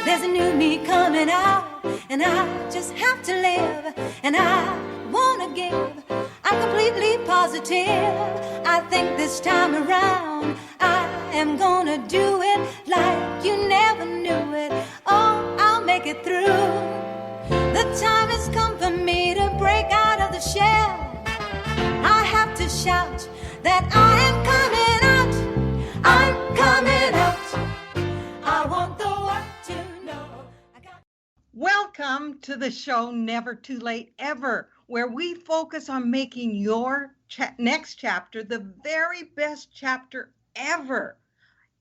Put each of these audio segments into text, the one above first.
There's a new me coming out, and I just have to live, and I wanna give. I'm completely positive. I think this time around I am gonna do it like you never knew it. Oh, I'll make it through. The time has come for me to break out of the shell. I have to shout that I am coming out. I'm coming out. I want the world to know. Welcome to the show Never Too Late Ever, where we focus on making your next chapter the very best chapter ever.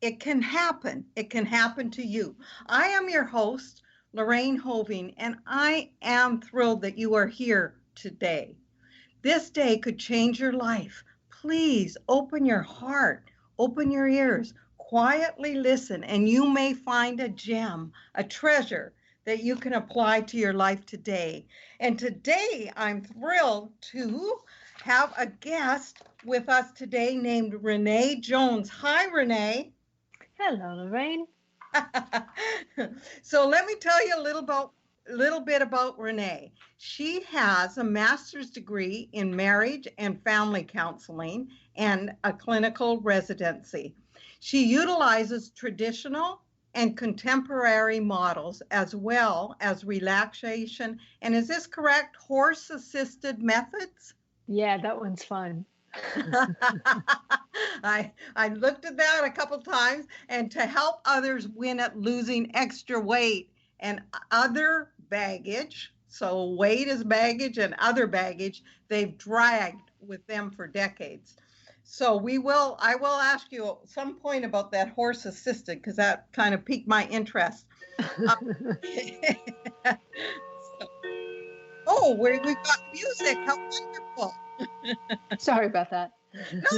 It can happen. It can happen to you. I am your host, Lorraine Hoving, and I am thrilled that you are here today. This day could change your life. Please open your heart, open your ears, quietly listen, and you may find a gem, a treasure that you can apply to your life today. And today I'm thrilled to have a guest with us today named Renne Jones. Hi, Renee. Hello, Lorraine. So let me tell you a little bit about Renee. She has a master's degree in marriage and family counseling and a clinical residency. She utilizes traditional and contemporary models as well as relaxation. And is this correct? Horse-assisted methods? Yeah, that one's fun. I looked at that a couple times, and to help others win at losing extra weight and other baggage. So weight is baggage and other baggage they've dragged with them for decades. So I will ask you at some point about that horse assisted, because that kind of piqued my interest. Oh, we've got music. How wonderful. Sorry about that. No,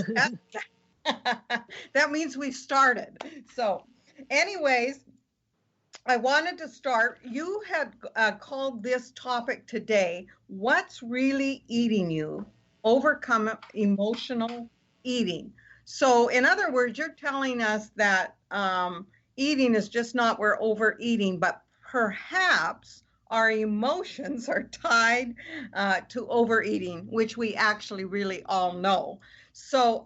that means we started. So anyways, I wanted to start. You had called this topic today, what's really eating you? Overcome emotional eating. So in other words, you're telling us that eating is just not we're overeating, but perhaps our emotions are tied to overeating, which we actually really all know. So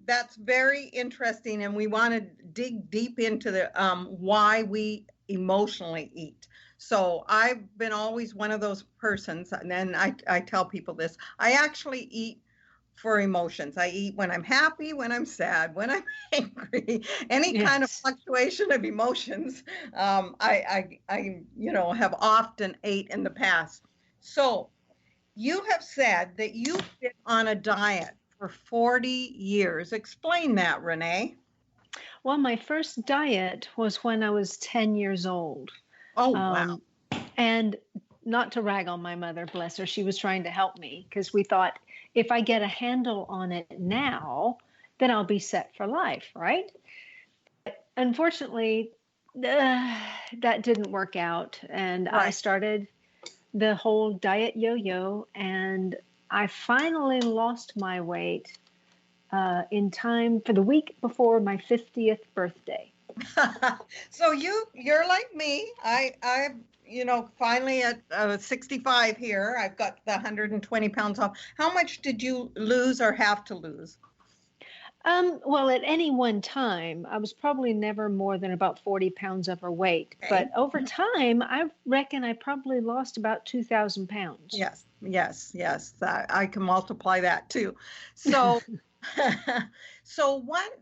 that's very interesting, and we want to dig deep into the why we emotionally eat. So I've been always one of those persons, and then I tell people this, I actually eat for emotions. I eat when I'm happy, when I'm sad, when I'm angry, any kind of fluctuation of emotions. I have often ate in the past. So you have said that you've been on a diet for 40 years. Explain that, Renee. Well, my first diet was when I was 10 years old. Oh, wow. And not to rag on my mother, bless her, she was trying to help me, because we thought if I get a handle on it now, then I'll be set for life, right? Unfortunately, that didn't work out. And I started the whole diet yo-yo, and I finally lost my weight in time for the week before my 50th birthday. So you're like me. I finally at 65 here, I've got the 120 pounds off. How much did you lose or have to lose? Well, at any one time, I was probably never more than about 40 pounds overweight. Okay. But over time, I reckon I probably lost about 2,000 pounds. Yes. I can multiply that too. So,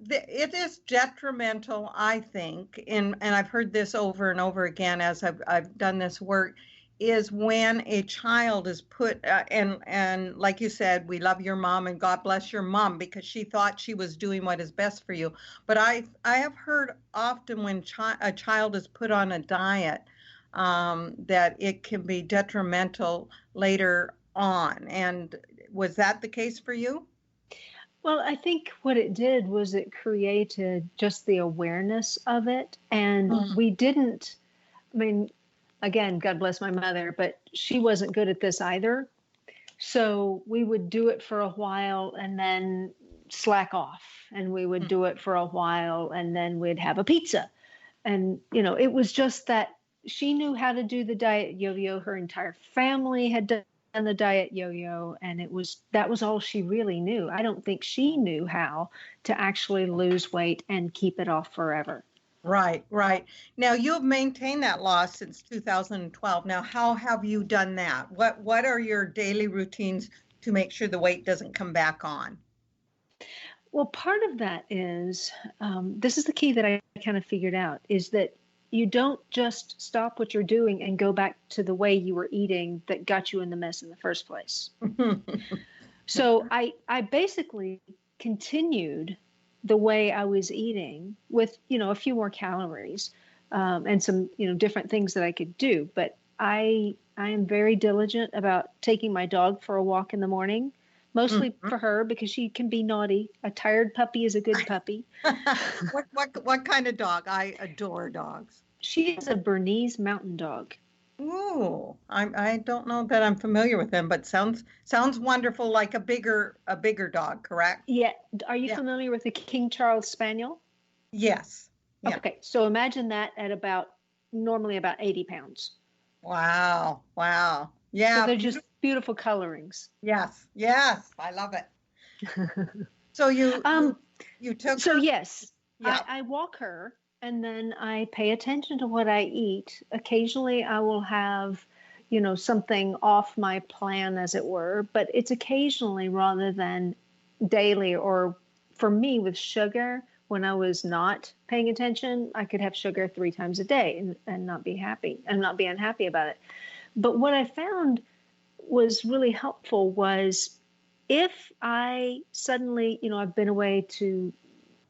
it is detrimental, I think, and I've heard this over and over again as I've done this work, is when a child is put, and like you said, we love your mom and God bless your mom because she thought she was doing what is best for you. But I have heard often when a child is put on a diet, that it can be detrimental later on. And was that the case for you? Well, I think what it did was it created just the awareness of it. And we didn't, again, God bless my mother, but she wasn't good at this either. So we would do it for a while and then slack off, and we would do it for a while and then we'd have a pizza. And, it was just that she knew how to do the diet yo-yo. Her entire family had done the diet yo-yo, and that was all she really knew. I don't think she knew how to actually lose weight and keep it off forever. Right, right. Now you've maintained that loss since 2012. Now, how have you done that? What are your daily routines to make sure the weight doesn't come back on? Well, part of that is this is the key that I kind of figured out is that you don't just stop what you're doing and go back to the way you were eating that got you in the mess in the first place. So I basically continued the way I was eating with, a few more calories and some, different things that I could do. But I am very diligent about taking my dog for a walk in the morning, mostly for her because she can be naughty. A tired puppy is a good puppy. What kind of dog? I adore dogs. She is a Bernese mountain dog. Ooh, I don't know that I'm familiar with them, but sounds wonderful, like a bigger dog, correct? Yeah. Are you familiar with the King Charles Spaniel? Yes. Yeah. Okay. So imagine that at normally about 80 pounds. Wow. Wow. Yeah. So they're just beautiful colorings. Yes. Yes. I love it. So you took So her? yes, Yeah. I walk her and then I pay attention to what I eat. Occasionally I will have, something off my plan as it were, but it's occasionally rather than daily. Or for me with sugar, when I was not paying attention, I could have sugar 3 times a day and not be happy and not be unhappy about it. But what I found was really helpful was if I suddenly, I've been away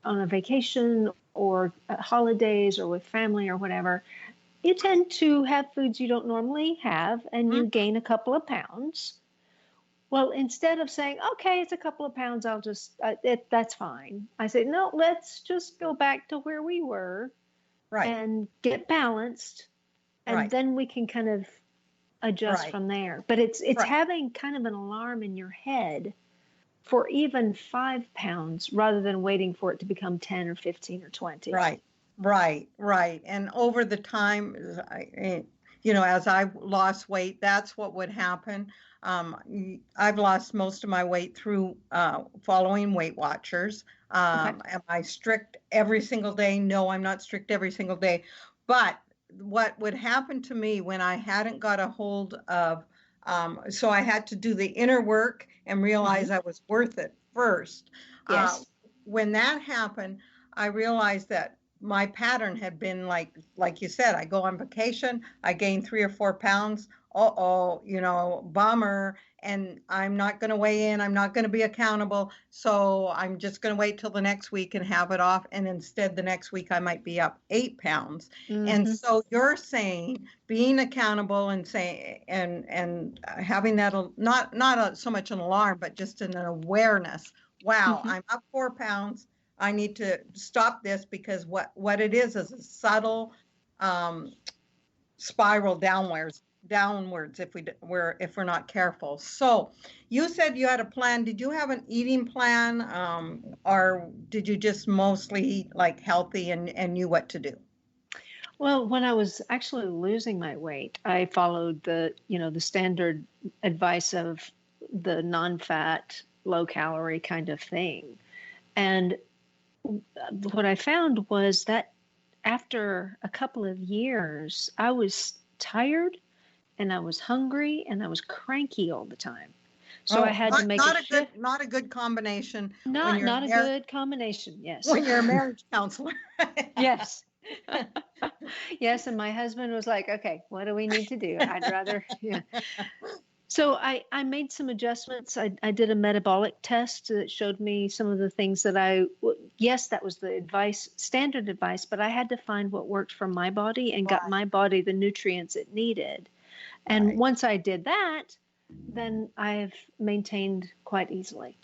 on a vacation or holidays or with family or whatever, you tend to have foods you don't normally have and you gain a couple of pounds. Well, instead of saying, okay, it's a couple of pounds, I'll just, that's fine. I say, no, let's just go back to where we were and get balanced. And then we can kind of adjust from there. But it's having kind of an alarm in your head for even 5 pounds rather than waiting for it to become 10 or 15 or 20. Right. And over the time, as I lost weight, that's what would happen. I've lost most of my weight through following Weight Watchers. Am I strict every single day? No, I'm not strict every single day. But what would happen to me when I hadn't got a hold of, so I had to do the inner work and realize I was worth it first. Yes. When that happened, I realized that my pattern had been like you said, I go on vacation, I gain 3 or 4 pounds. Bummer. And I'm not going to weigh in. I'm not going to be accountable. So I'm just going to wait till the next week and have it off. And instead, the next week I might be up 8 pounds. And so you're saying being accountable and saying and having that not so much an alarm, but just an awareness. Wow, I'm up 4 pounds. I need to stop this because what it is a subtle spiral downwards if we're not careful. So you said you had a plan. Did you have an eating plan, or did you just mostly eat like healthy and knew what to do? Well, when I was actually losing my weight, I followed the standard advice of the non-fat, low-calorie kind of thing. And what I found was that after a couple of years, I was tired and I was hungry and I was cranky all the time. So I had to make a shift. Not a good combination. Not a good combination. Yes. When you're a marriage counselor. Yes. Yes. And my husband was like, okay, what do we need to do? I'd rather, yeah. So I made some adjustments. I did a metabolic test that showed me some of the things that yes, that was the advice, standard advice, but I had to find what worked for my body and got my body the nutrients it needed. And once I did that, then I've maintained quite easily.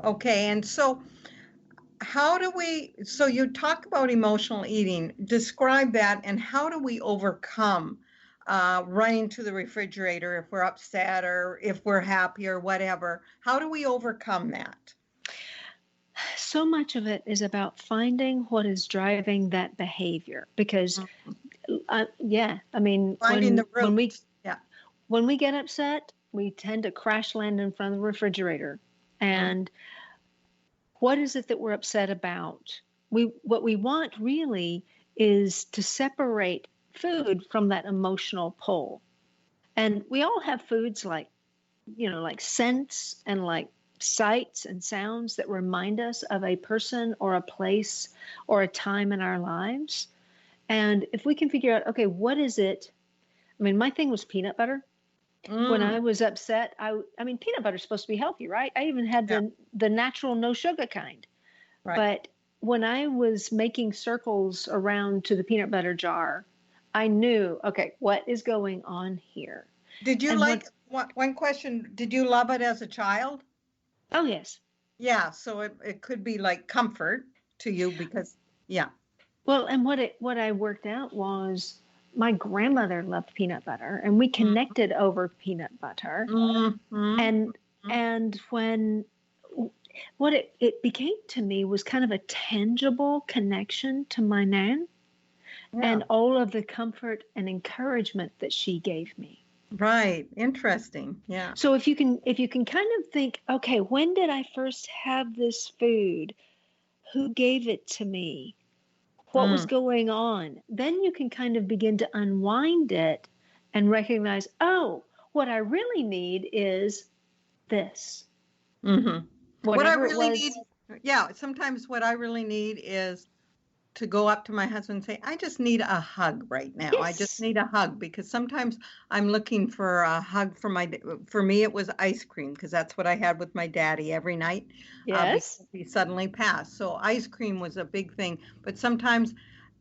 Okay. And so so you talk about emotional eating, describe that, and how do we overcome running to the refrigerator if we're upset or if we're happy or whatever? How do we overcome that? So much of it is about finding what is driving that behavior, because Yeah, I mean, Finding the roots. Yeah. when we get upset, we tend to crash land in front of the refrigerator. And what is it that we're upset about? What we want really is to separate food from that emotional pull. And we all have foods like, like scents and like sights and sounds that remind us of a person or a place or a time in our lives. And if we can figure out, okay, what is it? I mean, my thing was peanut butter. When I was upset, I mean, peanut butter is supposed to be healthy, right? I even had the natural no sugar kind. Right. But when I was making circles around to the peanut butter jar, I knew, okay, what is going on here? Did you one question, did you love it as a child? Oh, yes. Yeah, so it could be like comfort to you because, yeah. Well, and what I worked out was my grandmother loved peanut butter, and we connected over peanut butter. And when what it became to me was kind of a tangible connection to my nan and all of the comfort and encouragement that she gave me. Right. Interesting. Yeah. So if you can kind of think, okay, when did I first have this food? Who gave it to me? What was going on? Then you can kind of begin to unwind it and recognize, oh, what I really need is this. What I really need, sometimes what I really need is to go up to my husband and say, I just need a hug right now. Yes. I just need a hug, because sometimes I'm looking for a hug for me, it was ice cream, because that's what I had with my daddy every night. Yes. He suddenly passed. So ice cream was a big thing. But sometimes,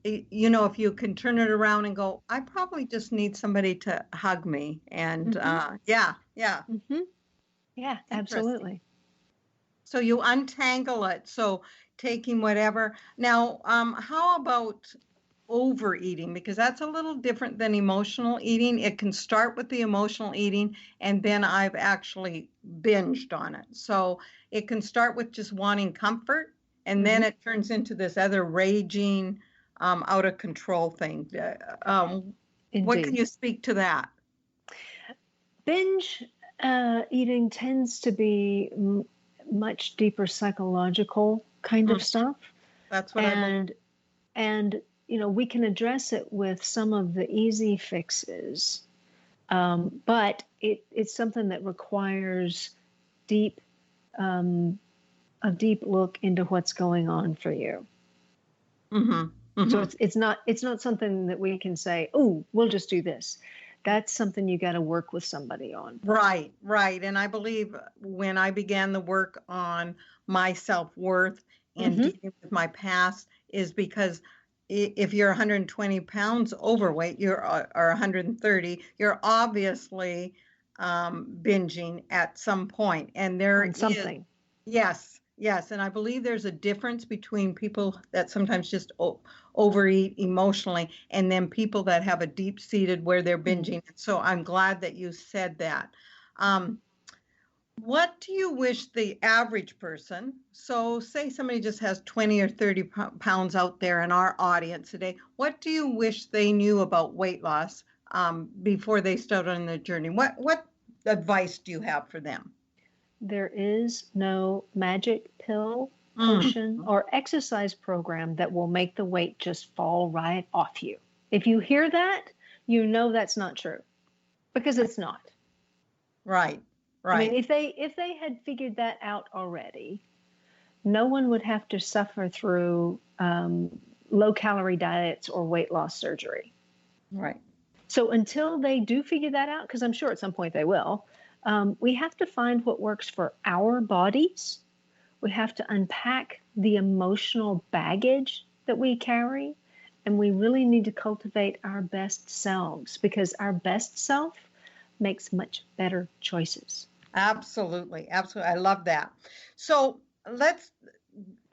if you can turn it around and go, I probably just need somebody to hug me. And yeah. Yeah, absolutely. So you untangle it. So taking whatever. Now, how about overeating? Because that's a little different than emotional eating. It can start with the emotional eating, and then I've actually binged on it. So it can start with just wanting comfort, and then it turns into this other raging, out of control thing. What can you speak to that? Binge eating tends to be much deeper psychological kind of stuff. That's what I believe. And we can address it with some of the easy fixes, but it's something that requires a deep look into what's going on for you. So it's not something that we can say, oh, we'll just do this. That's something you got to work with somebody on. Right. And I believe when I began the work on my self-worth and dealing with my past is because if you're 120 pounds overweight, or 130, you're obviously binging at some point. And there is something. Yes. And I believe there's a difference between people that sometimes just overeat emotionally and then people that have a deep-seated where they're binging. So I'm glad that you said that. What do you wish the average person, so say somebody just has 20 or 30 pounds out there in our audience today, what do you wish they knew about weight loss before they start on their journey? What advice do you have for them? There is no magic pill, potion, or exercise program that will make the weight just fall right off you. If you hear that, you know that's not true, because it's not. Right. I mean, if they had figured that out already, no one would have to suffer through low-calorie diets or weight loss surgery. Right. So until they do figure that out, because I'm sure at some point they will, we have to find what works for our bodies. We have to unpack the emotional baggage that we carry, and we really need to cultivate our best selves, because our best self makes much better choices. Absolutely. I love that. So let's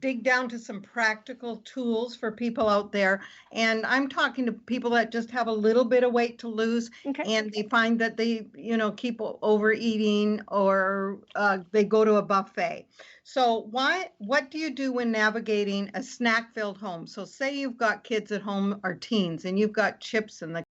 dig down to some practical tools for people out there. And I'm talking to people that just have a little bit of weight to lose, Okay. and they find that they, keep overeating, or they go to a buffet. So what do you do when navigating a snack-filled home? So say you've got kids at home or teens, and you've got chips in the